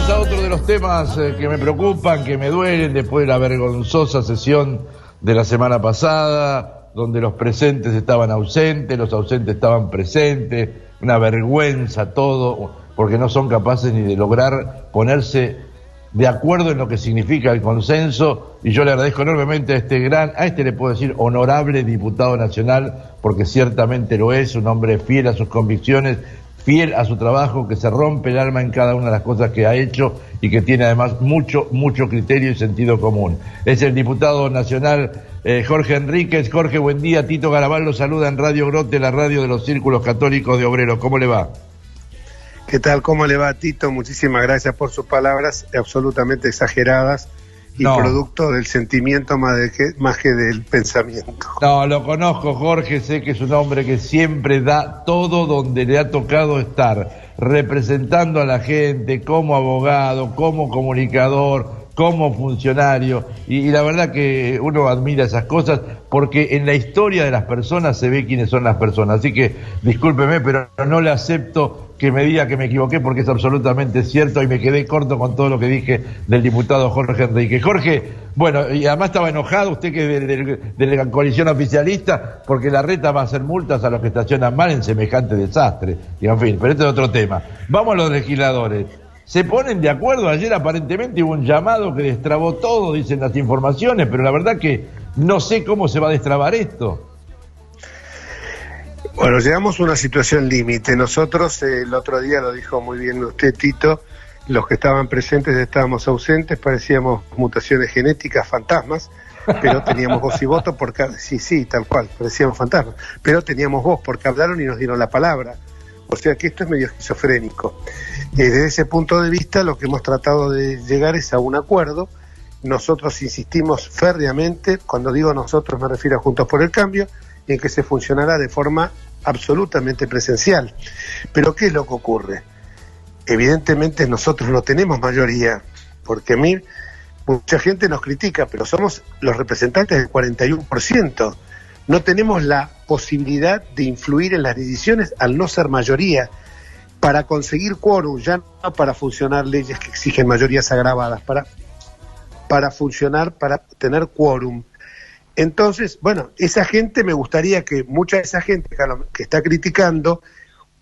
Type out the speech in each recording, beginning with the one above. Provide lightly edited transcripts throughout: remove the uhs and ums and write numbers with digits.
Vamos a otro de los temas que me preocupan, que me duelen después de la vergonzosa sesión de la semana pasada, donde los presentes estaban ausentes, los ausentes estaban presentes, una vergüenza todo, porque no son capaces ni de lograr ponerse de acuerdo en lo que significa el consenso, y yo le agradezco enormemente a este le puedo decir honorable diputado nacional, porque ciertamente lo es, un hombre fiel a sus convicciones, fiel a su trabajo, que se rompe el alma en cada una de las cosas que ha hecho y que tiene además mucho criterio y sentido común. Es el diputado nacional Jorge Enríquez. Jorge, buen día. Tito Garabal lo saluda en Radio Grote, la radio de los Círculos Católicos de Obreros. ¿Cómo le va? ¿Qué tal? ¿Cómo le va, Tito? Muchísimas gracias por sus palabras absolutamente exageradas y producto del sentimiento más que del pensamiento. No, lo conozco, Jorge, sé que es un hombre que siempre da todo donde le ha tocado estar, representando a la gente como abogado, como comunicador, como funcionario, y la verdad que uno admira esas cosas porque en la historia de las personas se ve quiénes son las personas, así que discúlpeme, pero no le acepto que me diga que me equivoqué porque es absolutamente cierto y me quedé corto con todo lo que dije del diputado Jorge Enrique. Jorge, bueno, y además estaba enojado usted que de la coalición oficialista porque la reta va a hacer multas a los que estacionan mal en semejante desastre, y en fin, pero este es otro tema. Vamos a los legisladores. Se ponen de acuerdo, ayer aparentemente hubo un llamado que destrabó todo, dicen las informaciones, pero la verdad que no sé cómo se va a destrabar esto. Bueno, llegamos a una situación límite. Nosotros, el otro día lo dijo muy bien usted, Tito, los que estaban presentes estábamos ausentes, parecíamos mutaciones genéticas, fantasmas, pero teníamos voz y voto porque, sí, tal cual, parecíamos fantasmas, pero teníamos voz porque hablaron y nos dieron la palabra. O sea que esto es medio esquizofrénico. Desde ese punto de vista, lo que hemos tratado de llegar es a un acuerdo. Nosotros insistimos férreamente, cuando digo nosotros me refiero a Juntos por el Cambio, en que se funcionará de forma absolutamente presencial. Pero ¿qué es lo que ocurre? Evidentemente nosotros no tenemos mayoría, porque a mí mucha gente nos critica, pero somos los representantes del 41%. No tenemos la posibilidad de influir en las decisiones al no ser mayoría. Para conseguir quórum, ya no para funcionar leyes que exigen mayorías agravadas, para funcionar, para tener quórum. Entonces, bueno, esa gente, me gustaría que mucha de esa gente que está criticando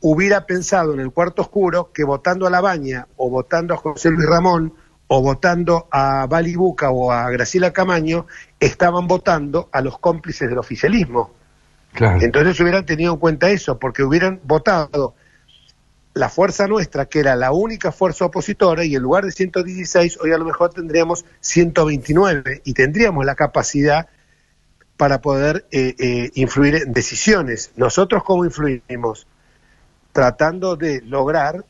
hubiera pensado en el cuarto oscuro que votando a Labaña o votando a José Luis Ramón o votando a Bali Buca o a Graciela Camaño estaban votando a los cómplices del oficialismo. Claro. Entonces hubieran tenido en cuenta eso, porque hubieran votado la fuerza nuestra, que era la única fuerza opositora, y en lugar de 116, hoy a lo mejor tendríamos 129 y tendríamos la capacidad para poder influir en decisiones. Nosotros, ¿cómo influimos? Tratando de lograr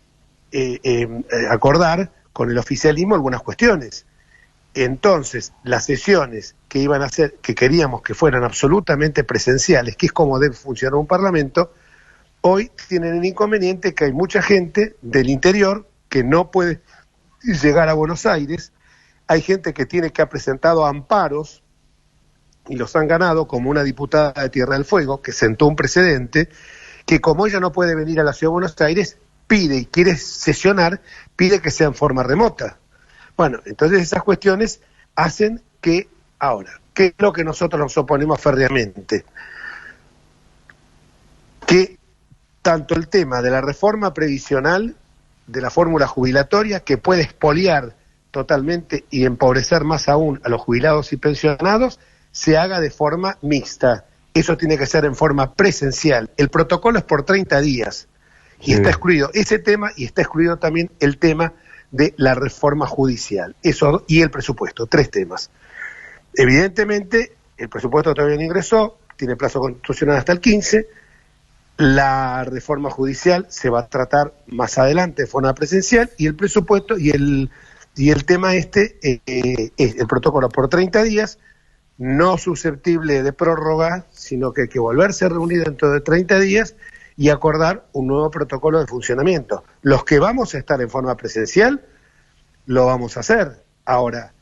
acordar con el oficialismo algunas cuestiones. Entonces, las sesiones que iban a ser, que queríamos que fueran absolutamente presenciales, que es como debe funcionar un parlamento, hoy tienen el inconveniente que hay mucha gente del interior que no puede llegar a Buenos Aires, hay gente que tiene que ha presentado amparos y los han ganado, como una diputada de Tierra del Fuego, que sentó un precedente, que como ella no puede venir a la Ciudad de Buenos Aires, pide y quiere sesionar, pide que sea en forma remota. Bueno, entonces esas cuestiones hacen que, ahora, ¿qué es lo que nosotros nos oponemos férreamente? Que tanto el tema de la reforma previsional, de la fórmula jubilatoria, que puede expoliar totalmente y empobrecer más aún a los jubilados y pensionados, se haga de forma mixta. Eso tiene que ser en forma presencial. El protocolo es por 30 días y está excluido ese tema y está excluido también el tema de la reforma judicial. Eso y el presupuesto, 3 temas. Evidentemente, el presupuesto todavía no ingresó, tiene plazo constitucional hasta el 15. La reforma judicial se va a tratar más adelante de forma presencial y el presupuesto y el tema es el protocolo por 30 días, no susceptible de prórroga, sino que hay que volverse a reunir dentro de 30 días y acordar un nuevo protocolo de funcionamiento. Los que vamos a estar en forma presencial, lo vamos a hacer. Ahora,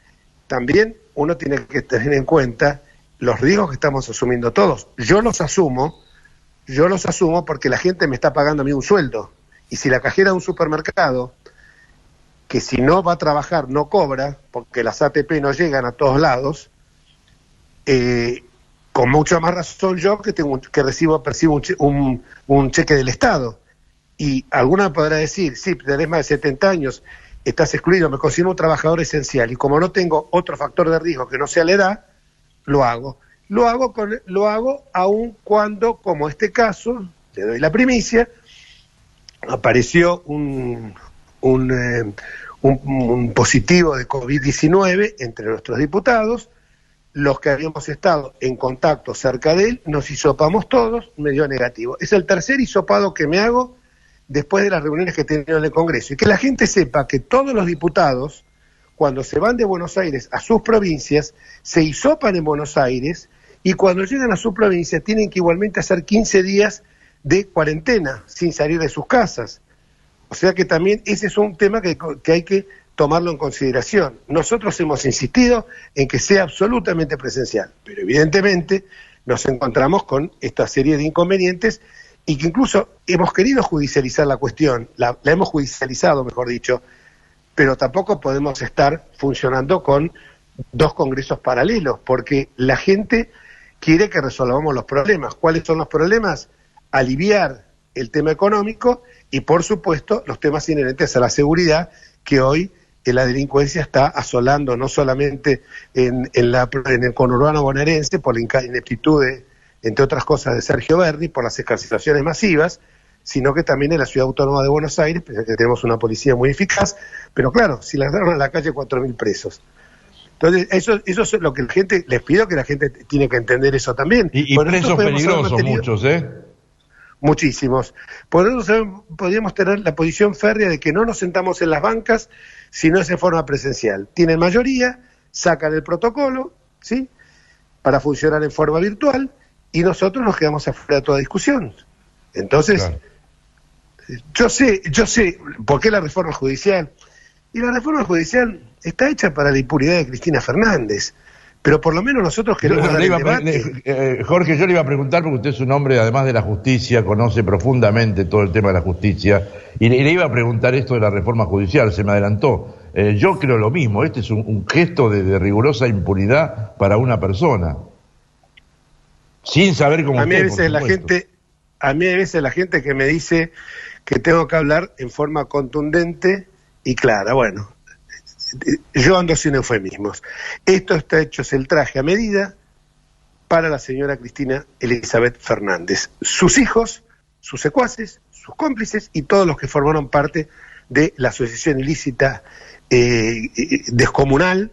también uno tiene que tener en cuenta los riesgos que estamos asumiendo todos. Yo los asumo porque la gente me está pagando a mí un sueldo. Y si la cajera de un supermercado que si no va a trabajar no cobra, porque las ATP no llegan a todos lados, con mucha más razón yo que percibo un cheque del Estado. Y alguna podrá decir, sí, tenés más de 70 años, estás excluido, me considero un trabajador esencial, y como no tengo otro factor de riesgo que no sea la edad, lo hago. Lo hago aun cuando, como este caso, le doy la primicia, apareció un positivo de COVID-19 entre nuestros diputados. Los que habíamos estado en contacto cerca de él, nos hisopamos todos, me dio negativo. Es el tercer hisopado que me hago después de las reuniones que he tenido en el Congreso. Y que la gente sepa que todos los diputados, cuando se van de Buenos Aires a sus provincias, se hisopan en Buenos Aires, y cuando llegan a su provincia tienen que igualmente hacer 15 días de cuarentena, sin salir de sus casas. O sea que también ese es un tema que hay que tomarlo en consideración. Nosotros hemos insistido en que sea absolutamente presencial, pero evidentemente nos encontramos con esta serie de inconvenientes y que incluso hemos querido judicializar la cuestión, la hemos judicializado, mejor dicho, pero tampoco podemos estar funcionando con dos congresos paralelos, porque la gente quiere que resolvamos los problemas. ¿Cuáles son los problemas? Aliviar el tema económico y, por supuesto, los temas inherentes a la seguridad, que hoy la delincuencia está asolando no solamente en el conurbano bonaerense por la ineptitud, entre otras cosas, de Sergio Berni, por las escarcelaciones masivas, sino que también en la Ciudad Autónoma de Buenos Aires, pese a que tenemos una policía muy eficaz, pero claro, si lanzaron a la calle 4.000 presos. Entonces, eso es lo que la gente, les pido que la gente tiene que entender eso también. Y presos peligrosos muchos, Muchísimos. Por eso podríamos tener la posición férrea de que no nos sentamos en las bancas si no es en forma presencial. Tienen mayoría, sacan el protocolo, ¿sí?, para funcionar en forma virtual, y nosotros nos quedamos afuera de toda discusión. Entonces, claro, yo sé por qué la reforma judicial. Y la reforma judicial está hecha para la impunidad de Cristina Fernández. Pero por lo menos nosotros queremos dar el debate. Jorge, yo le iba a preguntar, porque usted es un hombre, además de la justicia, conoce profundamente todo el tema de la justicia, y le iba a preguntar esto de la reforma judicial, se me adelantó. Yo creo lo mismo, este es un gesto de rigurosa impunidad para una persona, sin saber cómo. A mí a veces la gente que me dice que tengo que hablar en forma contundente y clara. Bueno, yo ando sin eufemismos. Esto está hecho, es el traje a medida para la señora Cristina Elizabeth Fernández. Sus hijos, sus secuaces, sus cómplices y todos los que formaron parte de la asociación ilícita descomunal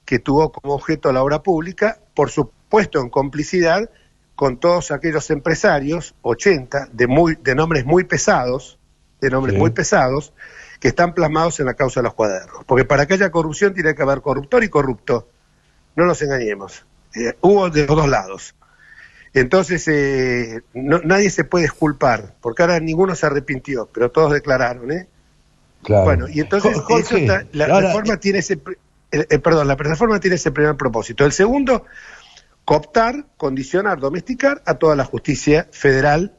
que tuvo como objeto la obra pública, por supuesto en complicidad con todos aquellos empresarios, 80, de nombres muy pesados, muy pesados, que están plasmados en la causa de los cuadernos. Porque para que haya corrupción tiene que haber corruptor y corrupto. No nos engañemos. Hubo de los dos lados. Entonces, nadie se puede exculpar, porque ahora ninguno se arrepintió, pero todos declararon, Claro. Bueno, y entonces Jorge, la reforma tiene la reforma tiene ese primer propósito. El segundo, cooptar, condicionar, domesticar a toda la justicia federal,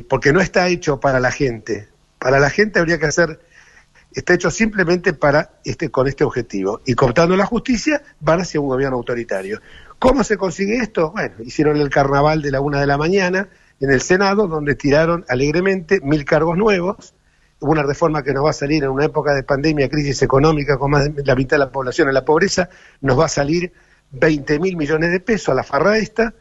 porque no está hecho para la gente. Para la gente habría que hacer, está hecho simplemente con este objetivo. Y cooptando la justicia, van hacia un gobierno autoritario. ¿Cómo se consigue esto? Bueno, hicieron el carnaval de la 1 de la mañana en el Senado, donde tiraron alegremente 1.000 cargos nuevos, una reforma que nos va a salir en una época de pandemia, crisis económica, con más de la mitad de la población en la pobreza, nos va a salir 20.000 millones de pesos a la farra esta.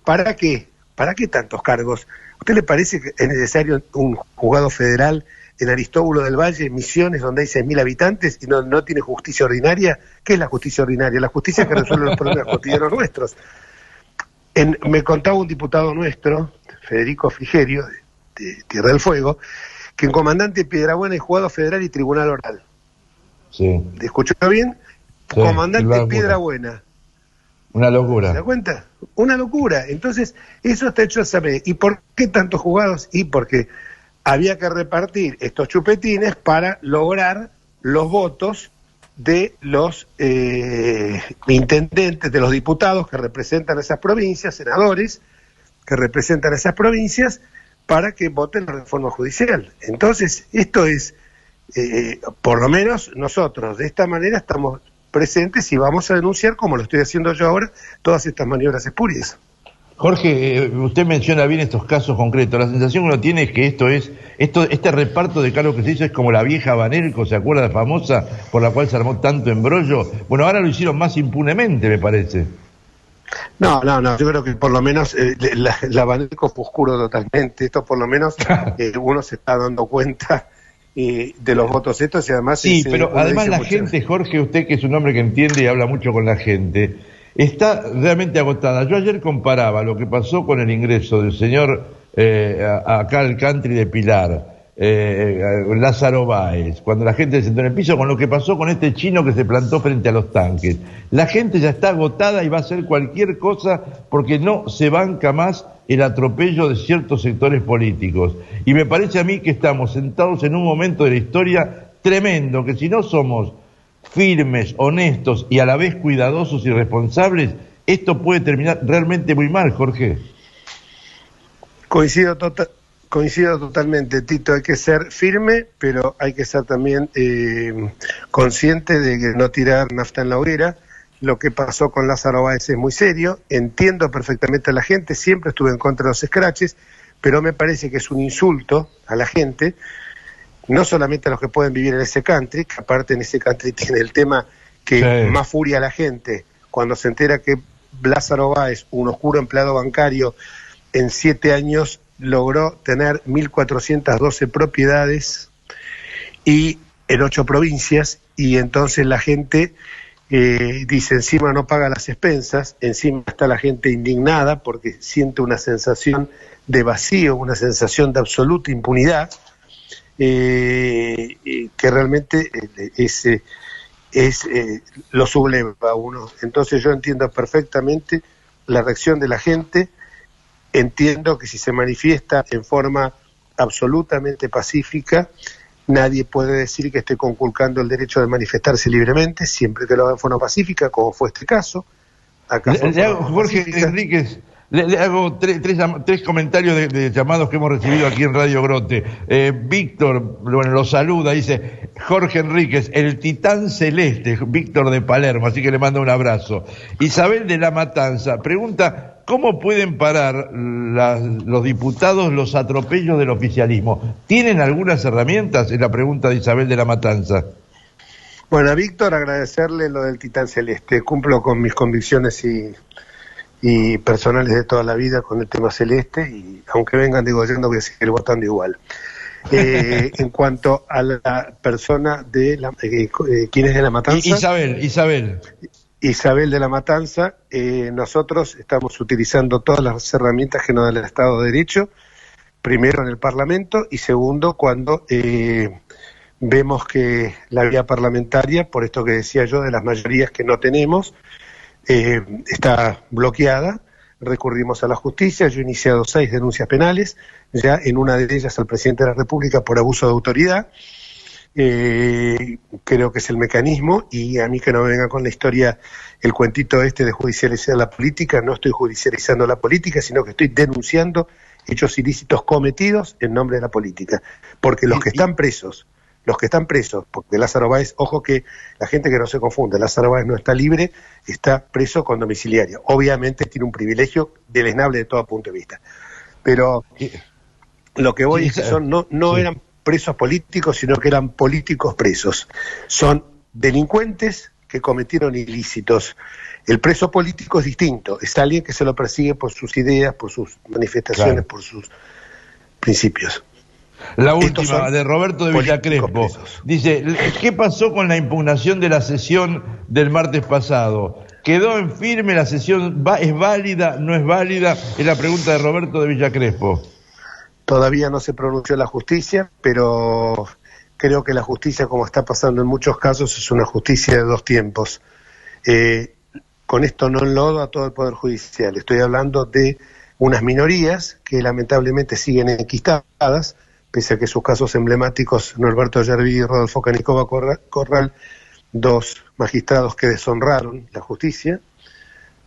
¿Para qué? ¿Para qué tantos cargos? ¿A usted le parece que es necesario un juzgado federal en Aristóbulo del Valle, Misiones, donde hay 6.000 habitantes y no tiene justicia ordinaria? ¿Qué es la justicia ordinaria? La justicia que resuelve los problemas cotidianos nuestros. Me contaba un diputado nuestro, Federico Frigerio, de Tierra del Fuego, que en Comandante Piedrabuena hay juzgado federal y tribunal oral. Sí. ¿Te escuchó bien? Sí, Comandante Piedrabuena. Una locura. ¿Se da cuenta? Una locura. Entonces, eso está hecho a saber. ¿Y por qué tantos juzgados? Y porque había que repartir estos chupetines para lograr los votos de los intendentes, de los diputados que representan esas provincias, senadores que representan esas provincias, para que voten la reforma judicial. Entonces, esto es por lo menos nosotros de esta manera estamos presentes y vamos a denunciar, como lo estoy haciendo yo ahora, todas estas maniobras espurias. Jorge, usted menciona bien estos casos concretos. La sensación que uno tiene es que este reparto de cargos que se hizo es como la vieja Banelco, ¿se acuerda, famosa, por la cual se armó tanto embrollo? Bueno, ahora lo hicieron más impunemente, me parece. No, yo creo que por lo menos la Banelco fue oscuro totalmente. Esto por lo menos uno se está dando cuenta de los votos estos y además... Sí, pero además la gente, Jorge, usted que es un hombre que entiende y habla mucho con la gente, está realmente agotada. Yo ayer comparaba lo que pasó con el ingreso del señor acá al country de Pilar, Lázaro Báez, cuando la gente se sentó en el piso, con lo que pasó con este chino que se plantó frente a los tanques. La gente ya está agotada y va a hacer cualquier cosa porque no se banca más el atropello de ciertos sectores políticos. Y me parece a mí que estamos sentados en un momento de la historia tremendo, que si no somos firmes, honestos y a la vez cuidadosos y responsables, esto puede terminar realmente muy mal, Jorge. Coincido totalmente, Tito. Hay que ser firme, pero hay que ser también consciente de que no tirar nafta en la hoguera. Lo que pasó con Lázaro Báez es muy serio. Entiendo perfectamente a la gente, siempre estuve en contra de los scratches, pero me parece que es un insulto a la gente, no solamente a los que pueden vivir en ese country, que aparte en ese country tiene el tema que más furia a la gente cuando se entera que Lázaro Báez, un oscuro empleado bancario, en 7 años logró tener 1.412 propiedades y en 8 provincias, y entonces la gente dice, encima no paga las expensas, encima está la gente indignada porque siente una sensación de vacío, una sensación de absoluta impunidad, que realmente lo subleva a uno. Entonces yo entiendo perfectamente la reacción de la gente, entiendo que si se manifiesta en forma absolutamente pacífica, nadie puede decir que esté conculcando el derecho de manifestarse libremente, siempre que lo haga en forma pacífica, como fue este caso. Jorge Enríquez, le hago tres comentarios de llamados que hemos recibido aquí en Radio Grote. Víctor, bueno, lo saluda, dice Jorge Enríquez, el titán celeste, Víctor de Palermo, así que le mando un abrazo. Isabel de la Matanza pregunta, ¿cómo pueden parar los diputados los atropellos del oficialismo? ¿Tienen algunas herramientas? Es la pregunta de Isabel de la Matanza. Bueno, a Víctor agradecerle lo del titán celeste. Cumplo con mis convicciones y personales de toda la vida con el tema celeste, y aunque vengan degollando voy a seguir votando igual. En cuanto a la persona de la ¿quién es de la Matanza? Isabel de la Matanza, nosotros estamos utilizando todas las herramientas que nos da el Estado de Derecho, primero en el Parlamento y segundo cuando vemos que la vía parlamentaria, por esto que decía yo, de las mayorías que no tenemos, está bloqueada, recurrimos a la justicia. Yo he iniciado 6 denuncias penales, ya en una de ellas al presidente de la República por abuso de autoridad. Creo que es el mecanismo, y a mí que no me venga con la historia, el cuentito este de judicializar la política. No estoy judicializando la política, sino que estoy denunciando hechos ilícitos cometidos en nombre de la política, porque los que están presos, porque Lázaro Báez, ojo que la gente que no se confunde, Lázaro Báez no está libre, está preso con domiciliario. Obviamente tiene un privilegio deleznable de todo punto de vista, pero lo que voy es que no eran presos políticos, sino que eran políticos presos. Son delincuentes que cometieron ilícitos. El preso político es distinto, es alguien que se lo persigue por sus ideas, por sus manifestaciones, por sus principios. La última, de Roberto de Villacrespo. Dice, ¿qué pasó con la impugnación de la sesión del martes pasado? ¿Quedó en firme la sesión? ¿Es válida? ¿No es válida? Es la pregunta de Roberto de Villacrespo. Todavía no se pronunció la justicia, pero creo que la justicia, como está pasando en muchos casos, es una justicia de 2 tiempos. Con esto no enlodo a todo el Poder Judicial. Estoy hablando de unas minorías que lamentablemente siguen enquistadas, pese a que sus casos emblemáticos, Norberto Yerví y Rodolfo Canicova Corral, 2 magistrados que deshonraron la justicia,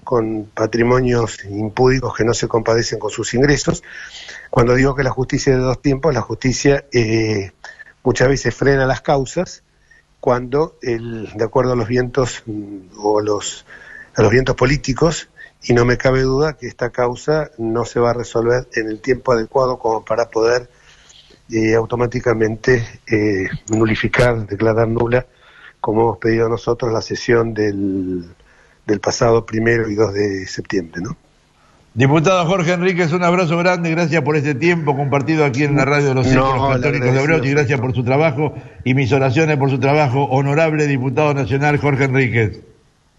con patrimonios impúdicos que no se compadecen con sus ingresos. Cuando digo que la justicia es de 2 tiempos, la justicia muchas veces frena las causas cuando, de acuerdo a los vientos o a los vientos políticos, y no me cabe duda que esta causa no se va a resolver en el tiempo adecuado como para poder automáticamente nulificar, declarar nula, como hemos pedido nosotros, la sesión del pasado 1 y 2 de septiembre, ¿no? Diputado Jorge Enríquez, un abrazo grande, gracias por este tiempo compartido aquí en la radio de los Hechos Católicos de Bariloche, y gracias por su trabajo y mis oraciones por su trabajo, honorable diputado nacional Jorge Enríquez.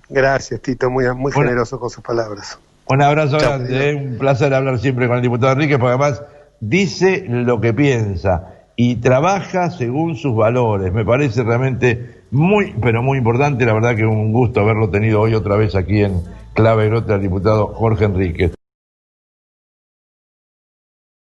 Gracias, Tito, muy generoso con sus palabras. Un abrazo grande, un placer hablar siempre con el diputado Enríquez, porque además dice lo que piensa y trabaja según sus valores. Me parece realmente muy, pero muy importante. La verdad que un gusto haberlo tenido hoy otra vez aquí en Clave y Nota al diputado Jorge Enríquez.